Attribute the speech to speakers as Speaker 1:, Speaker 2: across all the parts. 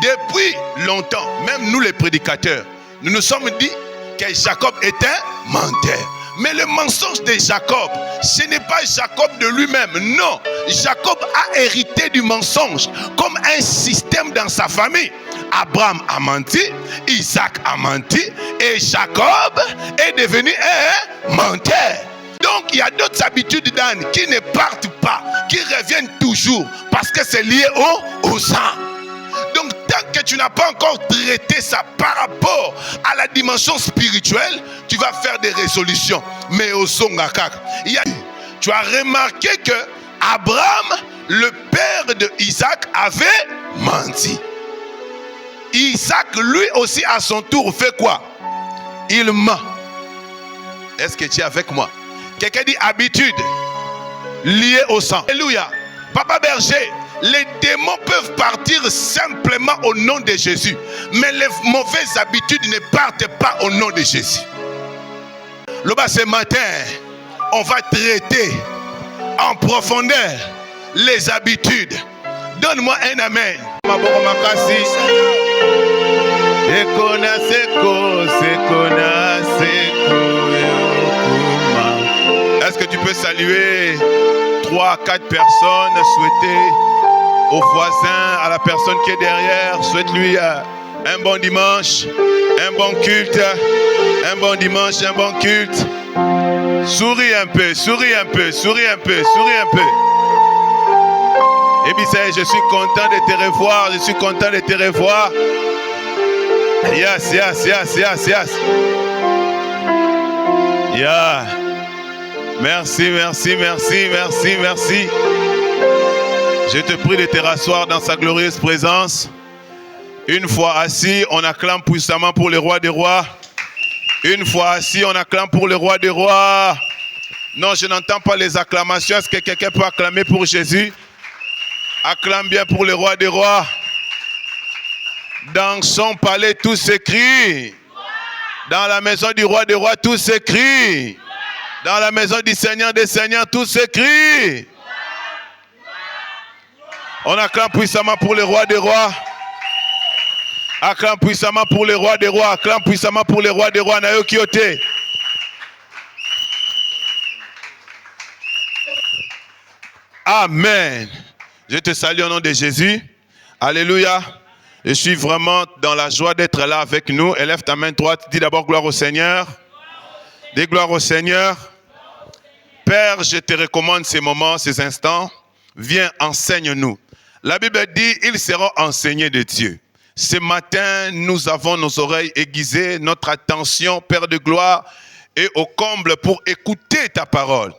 Speaker 1: Depuis longtemps, même nous les prédicateurs, nous nous sommes dit que Jacob était un menteur. Mais le mensonge de Jacob, ce n'est pas Jacob de lui-même. Non, Jacob a hérité du mensonge comme un système dans sa famille. Abraham a menti, Isaac a menti et Jacob est devenu un menteur. Donc il y a d'autres habitudes d'âne qui ne partent pas, qui reviennent toujours parce que c'est lié au sang. Donc tant que tu n'as pas encore traité ça par rapport à la dimension spirituelle, tu vas faire des résolutions. Mais au Songakak, tu as remarqué que Abraham, le père de Isaac, avait menti. Isaac, lui aussi, à son tour, fait quoi? Il ment. Est-ce que tu es avec moi? Quelqu'un dit habitude liée au sang. Alléluia. Papa Berger, les démons peuvent partir simplement au nom de Jésus. Mais les mauvaises habitudes ne partent pas au nom de Jésus. Là-bas, ce matin, on va traiter en profondeur les habitudes. Donne-moi un amen. Est-ce que tu peux saluer 3-4 personnes, souhaiter au voisin, à la personne qui est derrière, souhaite-lui un bon dimanche, un bon culte, un bon dimanche, un bon culte. Souris un peu, souris un peu, souris un peu, souris un peu. Et puis je suis content de te revoir, je suis content de te revoir. Yes, yes, yes, yes, yes. Yeah. Merci, merci, merci, merci, merci. Je te prie de te rasseoir dans sa glorieuse présence. Une fois assis, on acclame puissamment pour le roi des rois. Une fois assis, on acclame pour le roi des rois. Non, je n'entends pas les acclamations. Est-ce que quelqu'un peut acclamer pour Jésus? Acclame bien pour le roi des rois. Dans son palais, tout s'écrit. Dans la maison du roi des rois, tout s'écrit. Dans la maison du Seigneur des seigneurs, tout s'écrit. On acclame puissamment pour le roi des rois. Acclame puissamment pour le roi des rois. Acclame puissamment pour le roi des rois. Nayo Kyote. Amen. Je te salue au nom de Jésus. Alléluia. Je suis vraiment dans la joie d'être là avec nous. Élève ta main droite. Dis d'abord gloire au Seigneur. Dis gloire au Seigneur. Père, je te recommande ces moments, ces instants. Viens, enseigne-nous. La Bible dit, ils seront enseignés de Dieu. Ce matin, nous avons nos oreilles aiguisées, notre attention, Père de gloire, et au comble pour écouter ta parole.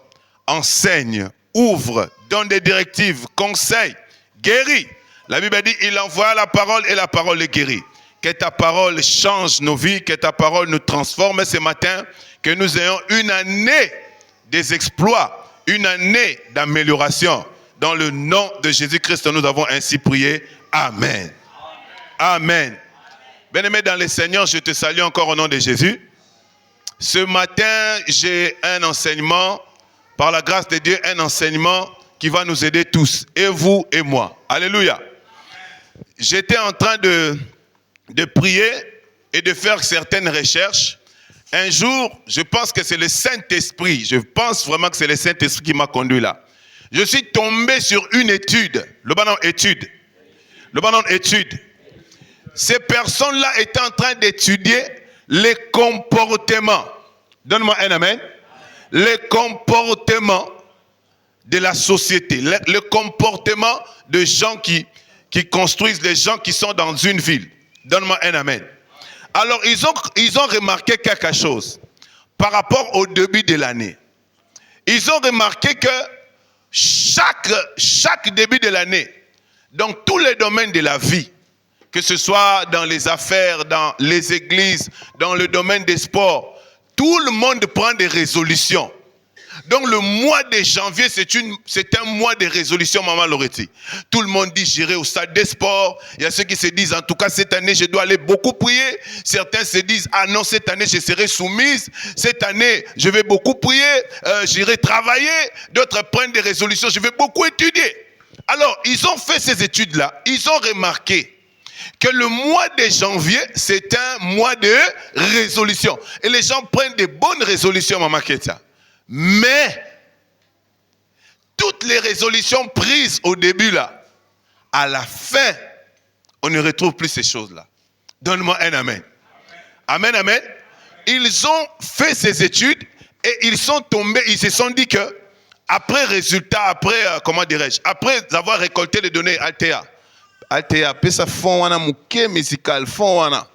Speaker 1: Enseigne, ouvre, donne des directives, conseille, guéris. La Bible dit, il envoie la parole et la parole est guérie. Que ta parole change nos vies, que ta parole nous transforme ce matin, que nous ayons une année des exploits, une année d'amélioration. Dans le nom de Jésus-Christ, nous avons ainsi prié. Amen. Amen. Bien-aimé dans le Seigneur, je te salue encore au nom de Jésus. Ce matin, j'ai un enseignement, par la grâce de Dieu, un enseignement qui va nous aider tous, et vous et moi. Alléluia. J'étais en train de prier et de faire certaines recherches. Un jour, je pense que c'est le Saint-Esprit. Je pense vraiment que c'est le Saint-Esprit qui m'a conduit là. Je suis tombé sur une étude. Le ballon étude. Le ballon étude. Ces personnes-là étaient en train d'étudier les comportements. Donne-moi un amen. Les comportements de la société. Le comportement de gens qui construisent, les gens qui sont dans une ville. Donne-moi un amen. Alors, ils ont remarqué quelque chose par rapport au début de l'année. Ils ont remarqué que chaque début de l'année, dans tous les domaines de la vie, que ce soit dans les affaires, dans les églises, dans le domaine des sports, tout le monde prend des résolutions. Donc le mois de janvier, c'est un mois de résolution, Maman Loretti. Tout le monde dit j'irai au stade des sports. Il y a ceux qui se disent en tout cas cette année je dois aller beaucoup prier. Certains se disent ah non cette année je serai soumise. Cette année je vais beaucoup prier, j'irai travailler. D'autres prennent des résolutions, je vais beaucoup étudier. Alors ils ont fait ces études-là, ils ont remarqué que le mois de janvier, c'est un mois de résolution. Et les gens prennent des bonnes résolutions, Maman Ketia. Mais, toutes les résolutions prises au début, là, à la fin, on ne retrouve plus ces choses-là. Donne-moi un amen. Amen, amen. Ils ont fait ces études et ils sont tombés, ils se sont dit que, après résultat, après, après avoir récolté les données Altea, pesa fond wana muke musical fond wana.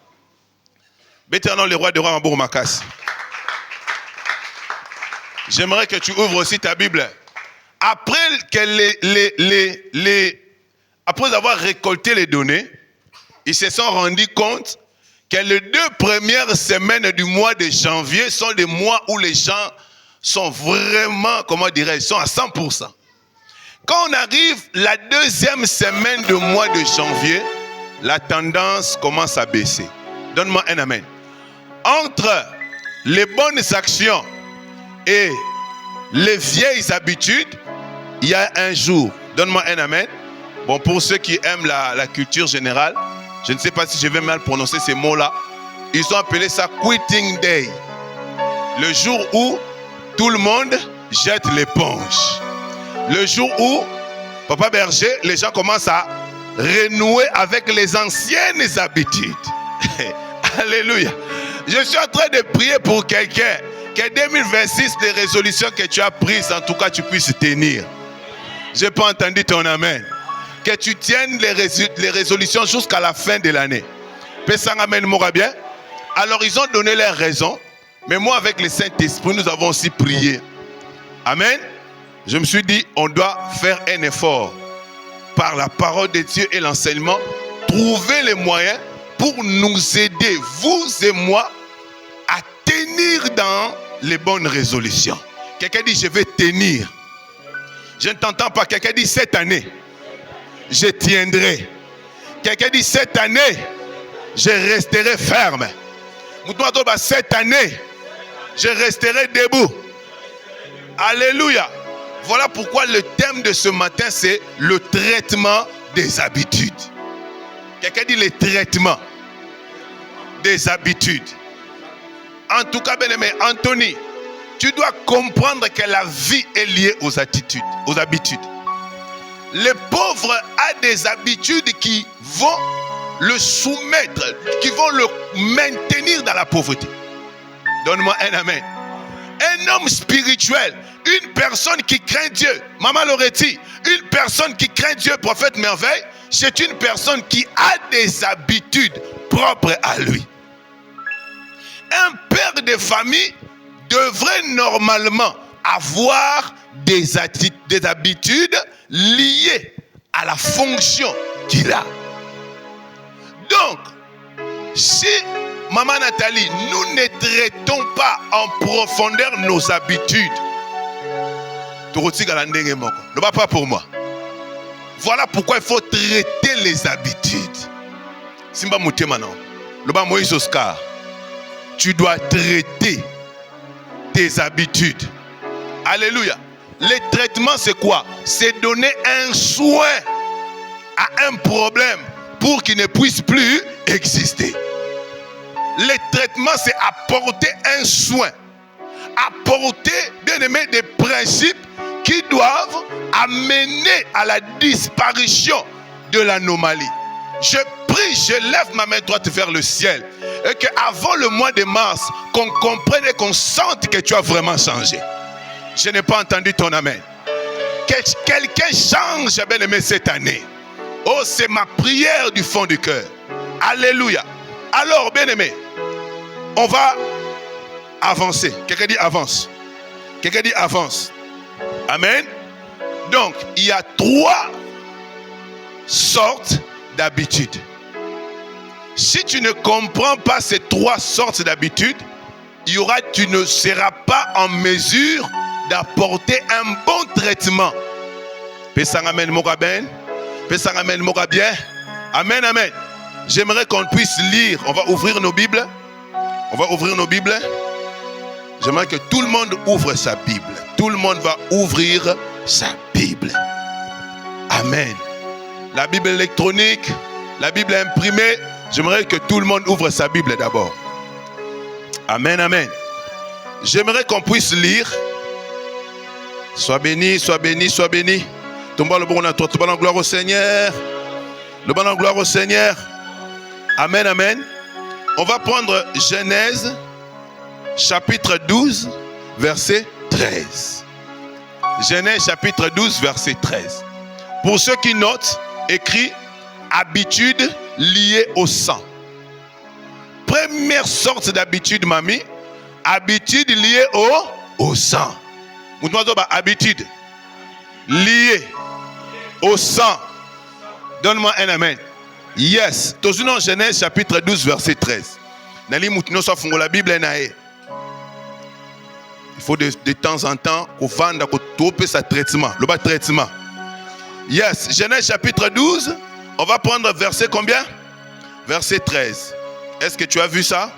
Speaker 1: Béternon le roi de roi Mabour Makas. J'aimerais que tu ouvres aussi ta Bible. Après que après avoir récolté les données, ils se sont rendus compte que les 2 premières semaines du mois de janvier sont des mois où les gens sont vraiment, sont à 100%. Quand on arrive la 2e semaine du mois de janvier, la tendance commence à baisser. Donne-moi un amen. Entre les bonnes actions et les vieilles habitudes, il y a un jour. Donne-moi un amen. Bon, pour ceux qui aiment la culture générale, je ne sais pas si je vais mal prononcer ces mots-là. Ils ont appelé ça Quitting Day. Le jour où tout le monde jette l'éponge. Le jour où, Papa Berger, les gens commencent à renouer avec les anciennes habitudes. Alléluia. Je suis en train de prier pour quelqu'un. Que 2026, les résolutions que tu as prises, en tout cas, tu puisses tenir. Je n'ai pas entendu ton amen. Que tu tiennes les résolutions jusqu'à la fin de l'année. Pesang amen, moura bien. Alors, ils ont donné leurs raisons. Mais moi, avec le Saint-Esprit, nous avons aussi prié. Amen. Je me suis dit, on doit faire un effort par la parole de Dieu et l'enseignement, trouver les moyens pour nous aider, vous et moi, à tenir dans les bonnes résolutions. Quelqu'un dit, je vais tenir. Je ne t'entends pas. Quelqu'un dit, cette année, je tiendrai. Quelqu'un dit, cette année, je resterai ferme. Cette année, je resterai debout. Alléluia. Voilà pourquoi le thème de ce matin, c'est le traitement des habitudes. Quelqu'un dit le traitement des habitudes. En tout cas, bien-aimé, Anthony, tu dois comprendre que la vie est liée aux attitudes, aux habitudes. Le pauvre a des habitudes qui vont le soumettre, qui vont le maintenir dans la pauvreté. Donne-moi un amen. Un homme spirituel, une personne qui craint Dieu, Maman Loretti, une personne qui craint Dieu, prophète merveille, c'est une personne qui a des habitudes propres à lui. Un père de famille devrait normalement avoir des habitudes liées à la fonction qu'il a. Donc, si Maman Nathalie, nous ne traitons pas en profondeur nos habitudes, ne va pas pour moi. Voilà pourquoi il faut traiter les habitudes. Simba Moutemano, le bas Moïse Oscar, tu dois traiter tes habitudes. Alléluia. Le traitement, c'est quoi? C'est donner un soin à un problème pour qu'il ne puisse plus exister. Le traitement, c'est apporter un soin. Apporter, bien aimé, des principes qui doivent amener à la disparition de l'anomalie. Je prie, je lève ma main droite vers le ciel. Et qu'avant le mois de mars, qu'on comprenne et qu'on sente que tu as vraiment changé. Je n'ai pas entendu ton amen. Que quelqu'un change, bien aimé, cette année. Oh, c'est ma prière du fond du cœur. Alléluia. Alors, bien aimé, on va avancer. Quelqu'un dit avance. Quelqu'un dit avance. Amen. Donc, il y a 3 sortes d'habitudes. Si tu ne comprends pas ces 3 sortes d'habitudes, tu ne seras pas en mesure d'apporter un bon traitement. Amen, bien. Amen, amen. J'aimerais qu'on puisse lire. On va ouvrir nos Bibles. J'aimerais que tout le monde ouvre sa Bible. Tout le monde va ouvrir sa Bible. Amen. La Bible électronique, La Bible est imprimée. J'aimerais que tout le monde ouvre sa Bible d'abord. Amen, amen. J'aimerais qu'on puisse lire. Sois béni, sois béni, sois béni. Tombe le bon à toi, tombe en gloire au Seigneur. Le bon en gloire au Seigneur. Amen, amen. On va prendre Genèse, chapitre 12, verset 13. Genèse, chapitre 12, verset 13. Pour ceux qui notent, écrit habitude liée au sang. Première sorte d'habitude, mamie, habitude liée au sang. Vous devez dire habitude liée au sang. Donne-moi un amen. Yes. Toujours Genèse chapitre 12 verset 13. Nali moutino sa fungo la Bible nae. Il faut de temps en temps qu'on vende qu'on trouve sa traitement, le bas traitement. Yes, Genèse chapitre 12, on va prendre verset combien? Verset 13. Est-ce que tu as vu ça?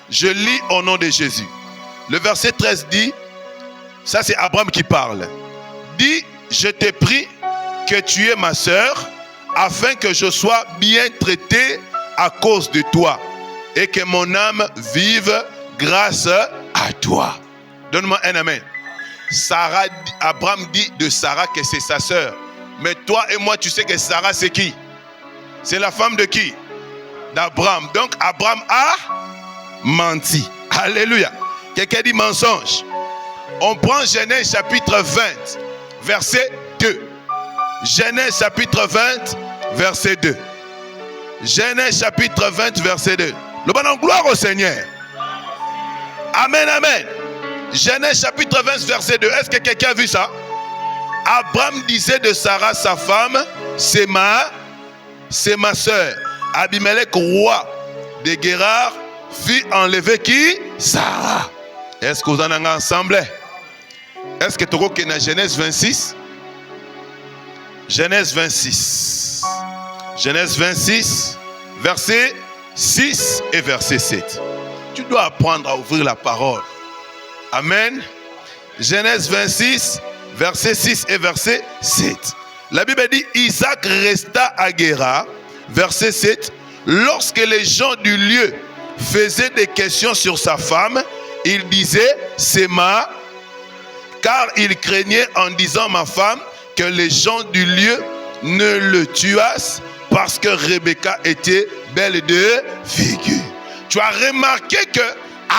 Speaker 1: Je lis au nom de Jésus. Le verset 13 dit, ça c'est Abraham qui parle. Dit, je t'ai pris que tu es ma sœur, afin que je sois bien traité à cause de toi, et que mon âme vive grâce à toi. Donne-moi un amen. Abraham dit de Sarah que c'est sa sœur. Mais toi et moi, tu sais que Sarah c'est qui? C'est la femme de qui? D'Abraham. Donc Abraham a menti. Alléluia. Quelqu'un dit mensonge. On prend Genèse chapitre 20, verset 2. Genèse chapitre 20, verset 2. Genèse chapitre 20, verset 2. Le bon en gloire au Seigneur. Amen, amen. Genèse chapitre 20, verset 2. Est-ce que quelqu'un a vu ça? Abraham disait de Sarah, sa femme, c'est ma soeur. Abimelech, roi de Guérar, fit enlever qui? Sarah. Est-ce que vous en avez ensemble? Est-ce que tu vois qu'il y a Genèse 26? Genèse 26. Genèse 26, verset 6 et verset 7. Tu dois apprendre à ouvrir la parole. Amen. Genèse 26, verset 6 et verset 7. La Bible dit, Isaac resta à Guérar, verset 7. Lorsque les gens du lieu faisaient des questions sur sa femme, il disait, c'est ma... Car il craignait en disant ma femme que les gens du lieu ne le tuassent parce que Rebecca était belle de figure. Tu as remarqué que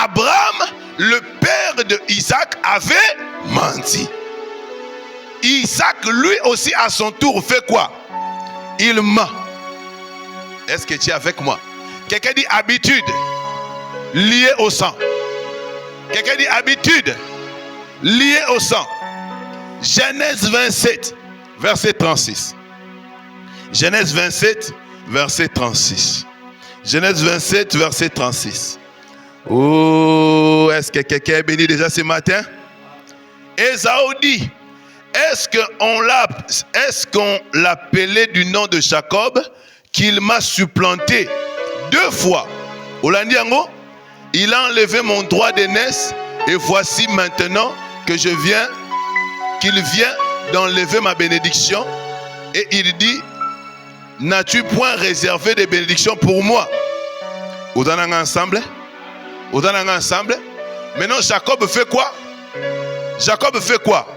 Speaker 1: Abraham, le père de Isaac, avait menti. Isaac, lui aussi, à son tour, fait quoi? Il ment. Est-ce que tu es avec moi? Quelqu'un dit habitude liée au sang. Quelqu'un dit habitude liée au sang. Genèse 27, verset 36. Genèse 27, verset 36. Genèse 27, verset 36. Oh, est-ce que quelqu'un est béni déjà ce matin? Ésaü dit, est-ce qu'on l'appelait du nom de Jacob qu'il m'a supplanté 2 fois? Olandiango, il a enlevé mon droit d'aînesse et voici maintenant que qu'il vient d'enlever ma bénédiction. Et il dit, n'as-tu point réservé des bénédictions pour moi? Vous en avez ensemble? Vous en avez ensemble? Maintenant Jacob fait quoi? Jacob fait quoi?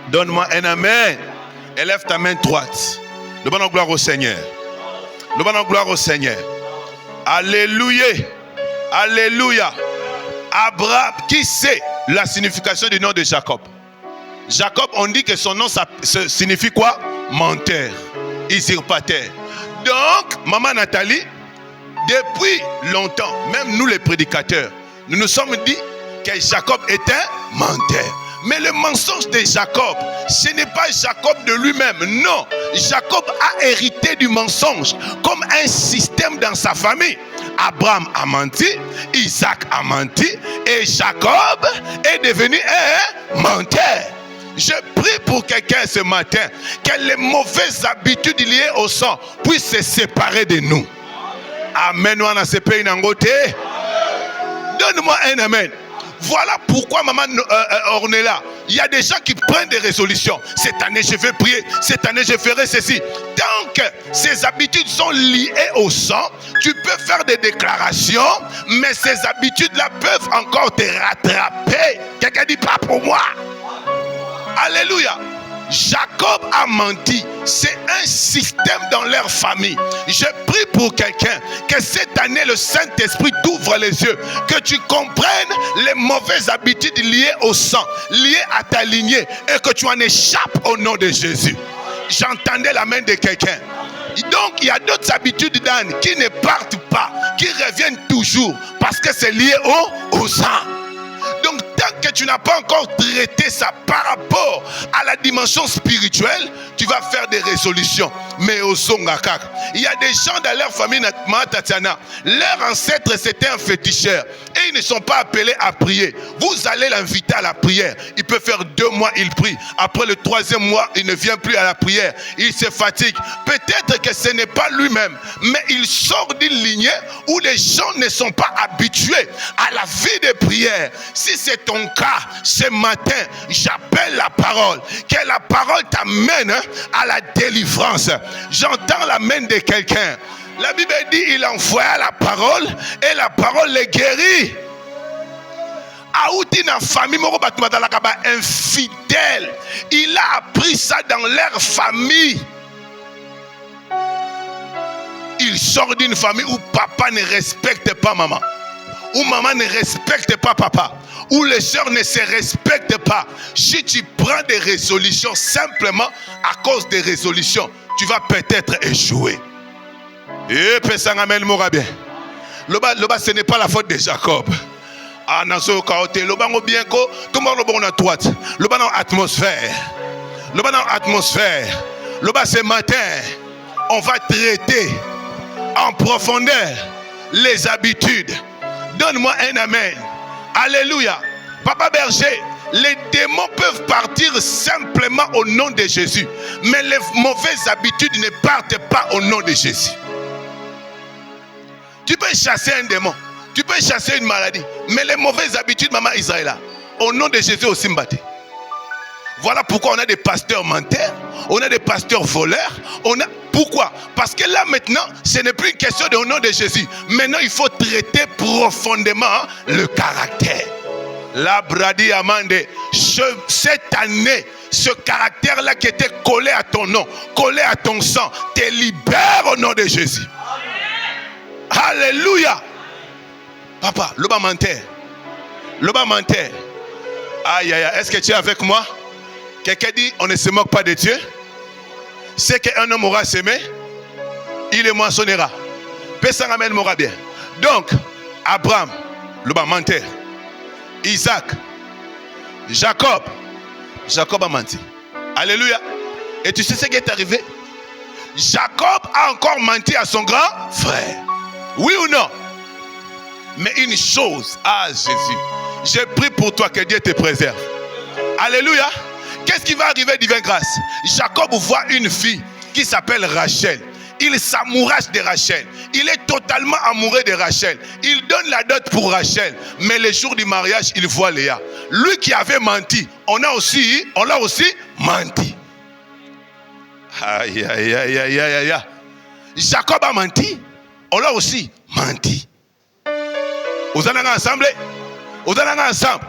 Speaker 1: Donne-moi un amen. Élève ta main droite. Le bon en gloire au Seigneur. Le bon en gloire au Seigneur. Alléluia. Alléluia. Abraham, qui sait la signification du nom de Jacob? Jacob, on dit que son nom ça signifie quoi? Menteur, usurpateur. Donc, maman Nathalie, depuis longtemps, même nous les prédicateurs, nous nous sommes dit que Jacob était un menteur. Mais le mensonge de Jacob, ce n'est pas Jacob de lui-même. Non, Jacob a hérité du mensonge comme un système dans sa famille. Abraham a menti, Isaac a menti et Jacob est devenu un menteur. Je prie pour quelqu'un ce matin que les mauvaises habitudes liées au sang puissent se séparer de nous. Amen. Donne-moi un amen. Voilà pourquoi maman Ornella, il y a des gens qui prennent des résolutions. Cette année je vais prier, cette année je ferai ceci. Tant que ces habitudes sont liées au sang, tu peux faire des déclarations, mais ces habitudes-là peuvent encore te rattraper. Quelqu'un dit pas pour moi. Alléluia. Jacob a menti. C'est un système dans leur famille. Je prie pour quelqu'un que cette année le Saint-Esprit t'ouvre les yeux, que tu comprennes les mauvaises habitudes liées au sang, liées à ta lignée, et que tu en échappes au nom de Jésus. J'entendais la main de quelqu'un. Donc il y a d'autres habitudes d'âne qui ne partent pas, qui reviennent toujours, parce que c'est lié au sang. Donc tant que tu n'as pas encore traité ça par rapport à la dimension spirituelle, tu vas faire des résolutions. Mais au Songakak, il y a des gens dans leur famille, leur ancêtre c'était un féticheur et ils ne sont pas appelés à prier. Vous allez l'inviter à la prière. Il peut faire 2 mois, il prie. Après le 3e mois, il ne vient plus à la prière. Il se fatigue. Peut-être que ce n'est pas lui-même, mais il sort d'une lignée où les gens ne sont pas habitués à la vie de prière. Si c'est ton cas, ce matin, j'appelle la parole. Que la parole t'amène à la délivrance. J'entends la main de quelqu'un. La Bible dit il envoya la parole et la parole les guérit. Aouti na famille moko batu batalaka ba infidèle. Il a appris ça dans leur famille. Il sort d'une famille où papa ne respecte pas maman, où maman ne respecte pas papa, où les sœurs ne se respectent pas. Si tu prends des résolutions simplement à cause des résolutions, tu vas peut-être échouer. Et Pesangamel Morabien. Loba, ce n'est pas la faute de Jacob. Ah, Nazo Kaote, Loba bien ko, tout le monde on a droite. Loba dans atmosphère. Loba dans atmosphère. Loba ce matin, on va traiter en profondeur les habitudes. Donne-moi un amen. Alléluia. Papa Berger, les démons peuvent partir simplement au nom de Jésus. Mais les mauvaises habitudes ne partent pas au nom de Jésus. Tu peux chasser un démon. Tu peux chasser une maladie. Mais les mauvaises habitudes, maman Israël, au nom de Jésus aussi mbatté. Voilà pourquoi on a des pasteurs menteurs. On a des pasteurs voleurs. Pourquoi? Parce que là maintenant, ce n'est plus une question au nom de Jésus. Maintenant, il faut traiter profondément le caractère. La Bradi Amande, cette année, ce caractère-là qui était collé à ton nom, collé à ton sang, te libère au nom de Jésus. Alléluia. Papa, l'oba menteur. L'oba menteur. Aïe, aïe, aïe. Est-ce que tu es avec moi? Quelqu'un dit, on ne se moque pas de Dieu. C'est qu'un homme aura semé, il le moissonnera. Pessangamel m'aura bien. Donc, Abraham, l'oba menteur. Isaac, Jacob a menti. Alléluia. Et tu sais ce qui est arrivé? Jacob a encore menti à son grand frère. Oui ou non? Mais une chose, Jésus, j'ai prié pour toi que Dieu te préserve. Alléluia. Qu'est-ce qui va arriver, divine grâce? Jacob voit une fille qui s'appelle Rachel. Il s'amourache de Rachel. Il est totalement amoureux de Rachel. Il donne la dot pour Rachel. Mais le jour du mariage, il voit Léa. Lui qui avait menti, on l'a aussi menti. Aïe, aïe, aïe, aïe, aïe, aïe. Jacob a menti. On l'a aussi menti. Vous en avez ensemble? Vous en avez ensemble?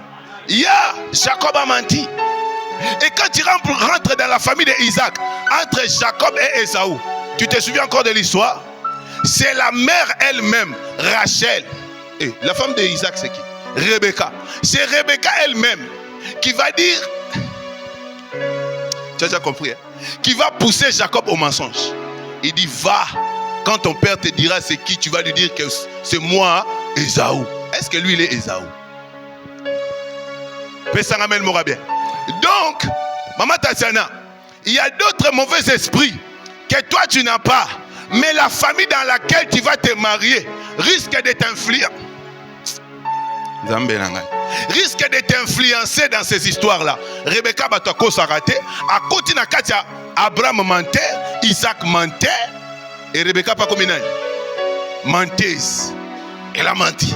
Speaker 1: Jacob a menti. Et quand tu rentres dans la famille d'Isaac, entre Jacob et Ésaü, tu te souviens encore de l'histoire? C'est la mère elle-même, Rachel. Et la femme d'Isaac, c'est qui? Rebecca. C'est Rebecca elle-même qui va dire, tu as déjà compris, hein? Qui va pousser Jacob au mensonge. Il dit, va, quand ton père te dira c'est qui, tu vas lui dire que c'est moi, Ésaü. Est-ce que lui, il est Ésaü? Pessangamel m'aura bien. Donc, Maman Tatiana, il y a d'autres mauvais esprits que toi tu n'as pas. Mais la famille dans laquelle tu vas te marier risque de t'influencer. Risque de t'influencer dans ces histoires-là. Rebecca Batako s'est raté. À côté de Katia, Abraham mentait, Isaac mentait. Et Rebecca pas comme une menteuse. Elle a menti.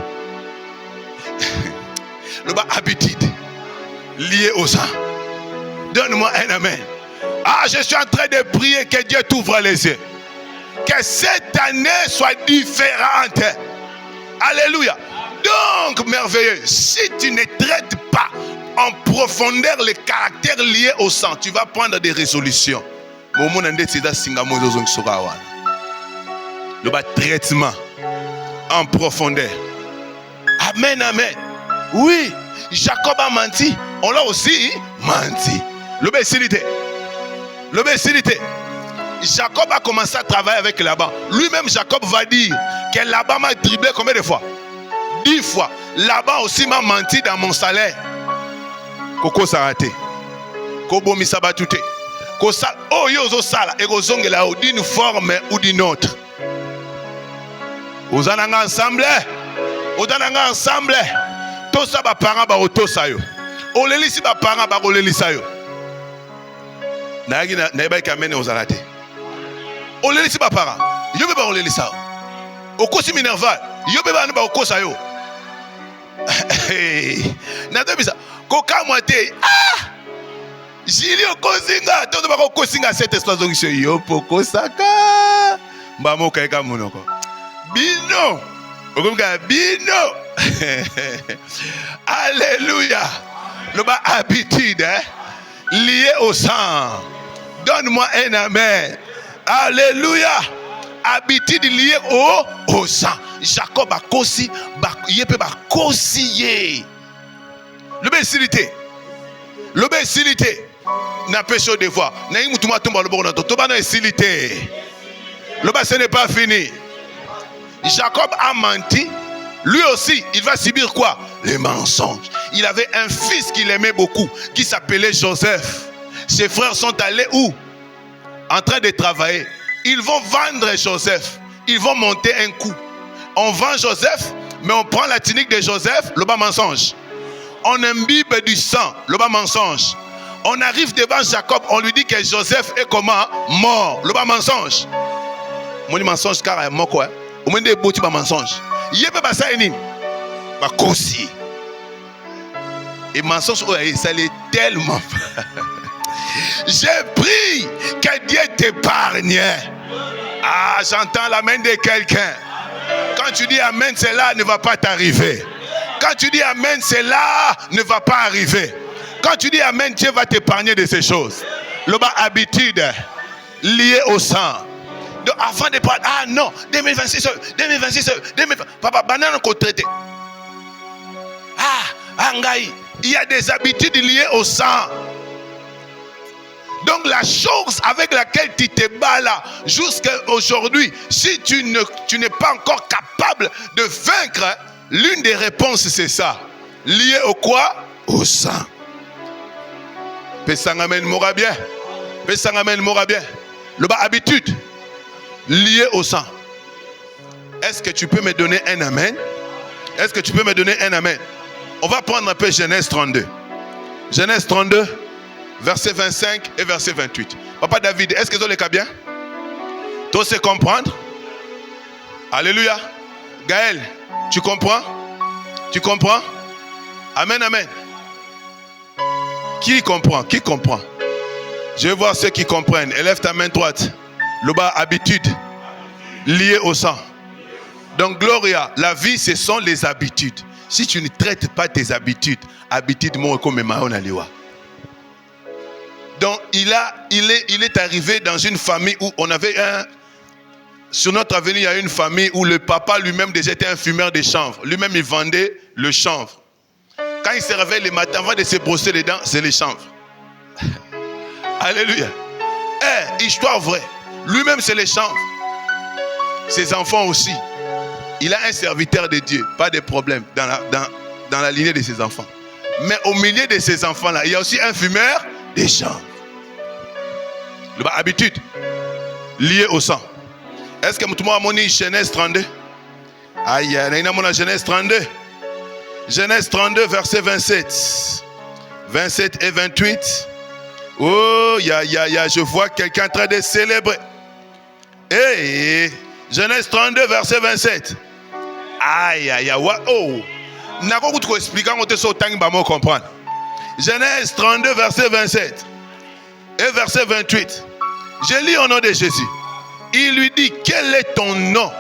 Speaker 1: Le bas habitude lié au sang. Donne-moi un amen. Je suis en train de prier que Dieu t'ouvre les yeux. Que cette année soit différente. Alléluia. Donc, merveilleux, si tu ne traites pas en profondeur les caractères liés au sang, tu vas prendre des résolutions. Le traitement en profondeur. Amen, amen. Oui, Jacob a menti. On l'a aussi menti. L'obécilité. Jacob a commencé à travailler avec Laban. Lui-même, Jacob va dire que Laban m'a dribblé combien de fois? 10 fois. Laban aussi m'a menti dans mon salaire. Koko s'arrêter. Kobo misabatute. Kosa oyozo sala egozongela d'une forme ou d'une autre. Ozananga ensemble. Tosa ba parents ba otosa yo. Olelisi ba parents ba olelisa yo. Na ba kamene ozalate. Olelisi ba parents. Yo be ba olelisa yo. Okosi minerval. Yo be ba na ba okosa yo. Na dobisa. Koka mwate. Jili okosinga. Todo ba okosinga cette explosion yo pokosaka. Mbamo kaika monoko. Bino. Okomka bino. Alléluia. Le bas habitude lié au sang. Donne-moi un amen. Alléluia. Habitude liée au sang. Jacob a kosi, yepe ba kosi. L'obécilité. N'a pas chaud de voir. N'a eu mutuma tomba le bon dans toba na facilité. Le bas ce n'est pas fini. Jacob a menti. Lui aussi, il va subir quoi? Les mensonges. Il avait un fils qu'il aimait beaucoup, qui s'appelait Joseph. Ses frères sont allés où? En train de travailler. Ils vont vendre Joseph. Ils vont monter un coup. On vend Joseph, mais on prend la tunique de Joseph, le bas mensonge. On imbibe du sang, le bas mensonge. On arrive devant Jacob, on lui dit que Joseph est comment? Mort, le bas mensonge. Mon mensonge car il est mort quoi? Au moins des beaux types de mensonges. Il y a pas ça et mensonge, ça l'est tellement. J'ai pris que Dieu t'épargne. Ah, j'entends l'amen de quelqu'un. Quand tu dis amen, cela ne va pas t'arriver. Quand tu dis amen, cela ne va pas arriver. Quand tu dis amen, Dieu va t'épargner de ces choses. Le bas habitude liée au sang. Donc avant de parler, ah non, 2026, papa, banane qu'on traite. Angaï, il y a des habitudes liées au sang. Donc la chose avec laquelle tu te bats là, jusqu'à aujourd'hui, si tu n'es pas encore capable de vaincre, l'une des réponses c'est ça. Lié au quoi? Au sang. Pesangamen moura bien. Le bas habitude. Lié au sang. Est-ce que tu peux me donner un amen? On va prendre un peu Genèse 32. Genèse 32, verset 25 et verset 28. Papa David, est-ce que tu as le cas bien? Tu sais comprendre? Alléluia. Gaël, tu comprends? Amen, amen. Qui comprend? Je vais voir ceux qui comprennent. Élève ta main droite. Le bas habitude liée au sang. Donc Gloria, la vie ce sont les habitudes. Si tu ne traites pas tes habitudes, comme Maonaliwa. Donc il est arrivé dans une famille où on avait sur notre avenue il y a une famille où le papa lui-même déjà était un fumeur de chanvre. Lui-même il vendait le chanvre. Quand il se réveille le matin avant de se brosser les dents, c'est les chanvres. Alléluia. Histoire vraie. Lui-même c'est les chanvres. Ses enfants aussi. Il a un serviteur de Dieu, pas de problème dans la lignée de ses enfants. Mais au milieu de ces enfants-là, il y a aussi un fumeur des chanvres. Habitude liée au sang. Est-ce que tu m'as dit Genèse 32? Aïe, il y a Genèse 32. Genèse 32, verset 27. 27 et 28. Oh, je vois quelqu'un en train de célébrer. Genèse 32, verset 27. Aïe, oh. N'a pas beaucoup expliquer, on te saute tant comprendre. Genèse 32, verset 27 et verset 28. Je lis au nom de Jésus. Il lui dit, quel est ton nom?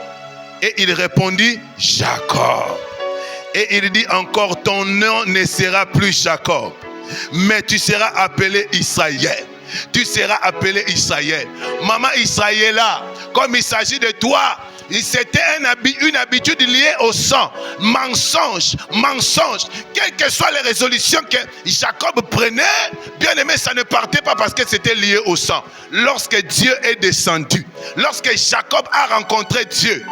Speaker 1: Et il répondit, Jacob. Et il dit encore, ton nom ne sera plus Jacob, mais tu seras appelé Israël. Tu seras appelé Israël. Maman Israël là, comme il s'agit de toi, c'était une habitude liée au sang. Mensonge. Quelles que soient les résolutions que Jacob prenait, bien aimé, ça ne partait pas parce que c'était lié au sang. Lorsque Dieu est descendu, lorsque Jacob a rencontré Dieu,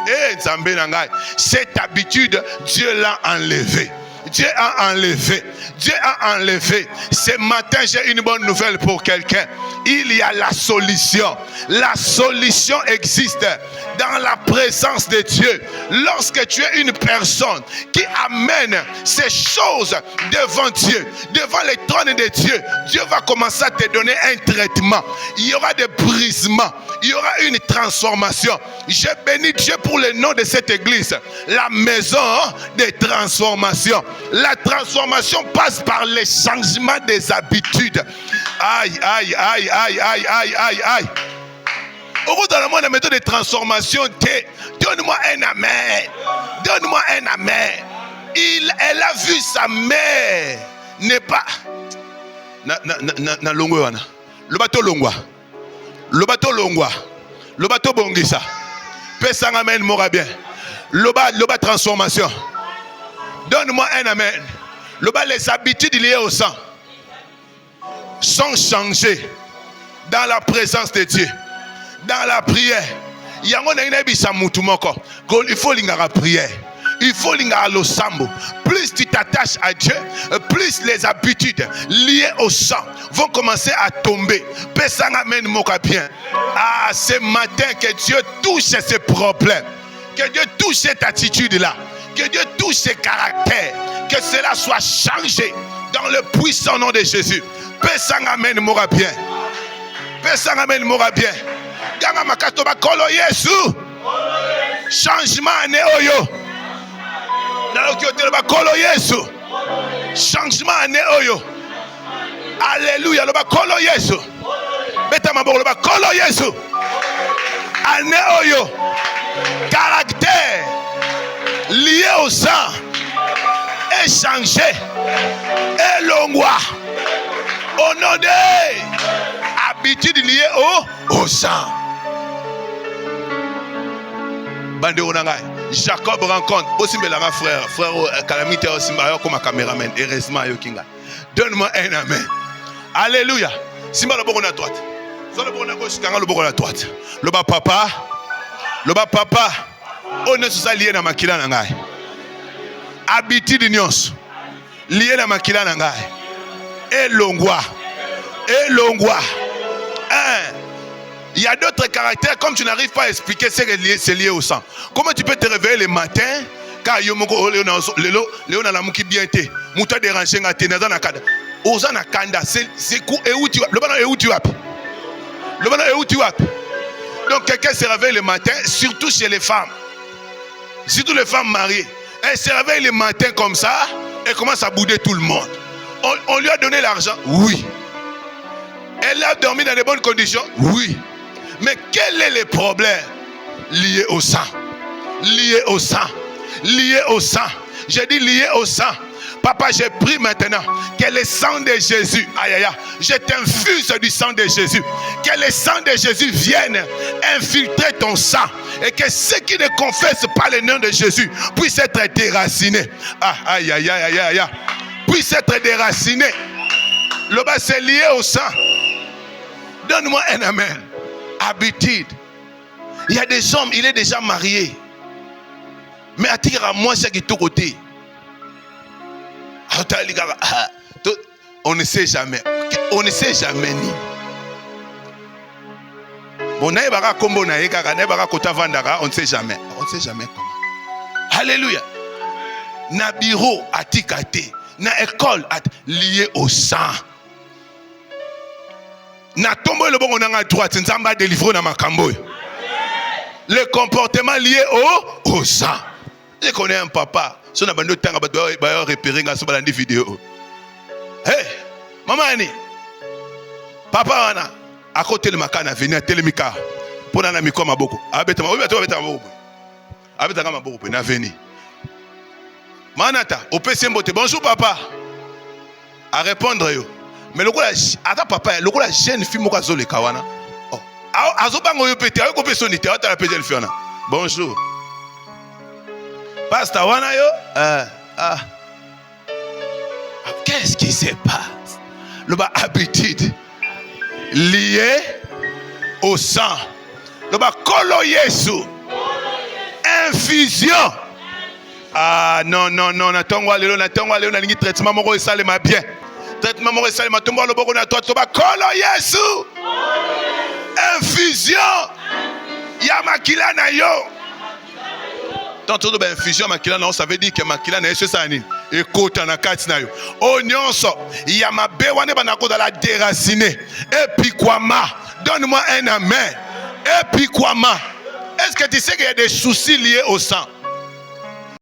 Speaker 1: cette habitude, Dieu l'a enlevée. Dieu a enlevé. Dieu a enlevé. Ce matin, j'ai une bonne nouvelle pour quelqu'un. Il y a la solution. La solution existe dans la présence de Dieu. Lorsque tu es une personne qui amène ces choses devant Dieu, devant les trônes de Dieu, Dieu va commencer à te donner un traitement. Il y aura des brisements. Il y aura une transformation. Je bénis Dieu pour le nom de cette église. La maison des transformations. La transformation passe par le changement des habitudes. Aïe. Au bout d'un moment, la méthode de transformation, donne-moi un amen. Donne-moi un amen. Elle a vu sa mère. N'est pas. Na longwa wana. Le bateau longwa. Le bateau longwa. Le bateau bongisa. Pesa amen mora bien. Le bas transformation. Donne-moi un amen. Le bas, les habitudes liées au sang sont changées dans la présence de Dieu, dans la prière. Il faut la prière. Il faut le sambo. Plus tu t'attaches à Dieu, plus les habitudes liées au sang vont commencer à tomber. Ah, ce matin que Dieu touche ces problèmes, que Dieu touche cette attitude-là, que Dieu touche ses caractères, que cela soit changé dans le puissant nom de Jésus. Pesangamen mora bien. Pesangamen mora bien. Ganga makato bakolo Yesu. Changement ne oyo. Na okiote bakolo Yesu. Changement ne oyo. Alléluia le bakolo Yesu. Beta maboko le bakolo Yesu. Ane oyo. Caractère lié au sang est changé et l'ongwa au nom de habitude liée au sang. Bande onangai Jacob rencontre aussi belanga frère calamité aussi comme caméraman heureusement yokinga. Donne-moi un amen. Alléluia. Simba le boko na droite. Zo le boko na gauche kanga le boko na droite. Le ba papa on ne se lié na makila na ngai. Habitude nyonso lié na makila na ngai. Elongwa. Il y a d'autres caractères comme tu n'arrives pas à expliquer c'est lié au sang. Comment tu peux te réveiller le matin car yomoko léona la muki bien té muta déranger ngate na na kada ozana kanda c'est coup et où tu le bana et où tu wapi. Le bana et où tu wapi. Donc quelqu'un se réveille le matin, surtout chez les femmes. Surtout les femmes mariées. Elles se réveillent le matin comme ça et commencent à bouder tout le monde. On lui a donné l'argent? Oui. Elle a dormi dans de bonnes conditions? Oui. Mais quel est le problème? Lié au sang. Lié au sang. Lié au sang. J'ai dit lié au sang. Papa, j'ai pris maintenant que le sang de Jésus, je t'infuse du sang de Jésus. Que le sang de Jésus vienne infiltrer ton sang. Et que ceux qui ne confessent pas le nom de Jésus puissent être déracinés. Puissent être déracinés. Le bas, c'est lié au sang. Donne-moi un amen. Habitude. Il y a des hommes, il est déjà marié. Mais attire à moi, c'est qui tout côté. On ne sait jamais. On ne sait jamais ni. On ne sait jamais. On ne sait jamais comment. Alléluia. Na bureau atikate. Na école lié au sang. Na tombo le bon on a droite. Nzamba délivré na makambo. Le comportement lié au sang. Je connais un papa. Si on a besoin de temps, on va repérer dans cette vidéo. Hey, maman, papa, à côté de ma canne, venu à Télémika. Pour la mi comme beaucoup. Abeta ma abeta ma abeta ma beaucoup na veni. Manata, au PC Mbote, bonjour papa. À répondre yo. Mais le quoi ata papa, le quoi jeune fille mo ka zo le kawana. Oh. Azo bango yo pété, ayo ko personne té, ata la jeune fille na. Bonjour. Pasteur wana yo. Qu'est-ce qui se passe? Le bas habitude lié au sang. Le bas kolo Yesu. Infusion. Ah non, natongwa lelo na lingi traitement moko esalema bien. Traitement moko esalema tombo lo boko na toi to ba kolo Yesu. Infusion. Ya makila na yo. Tantôt de infusion makila na ça veut dire que makila na Yesu sani. Ekota na kati na yo. O nyonso ya mabe wane banako dans la déraciner. Et puis quoi ma? Donne-moi un amen. Et puis quoi ma? Est-ce que tu sais qu'il y a des soucis liés au sang?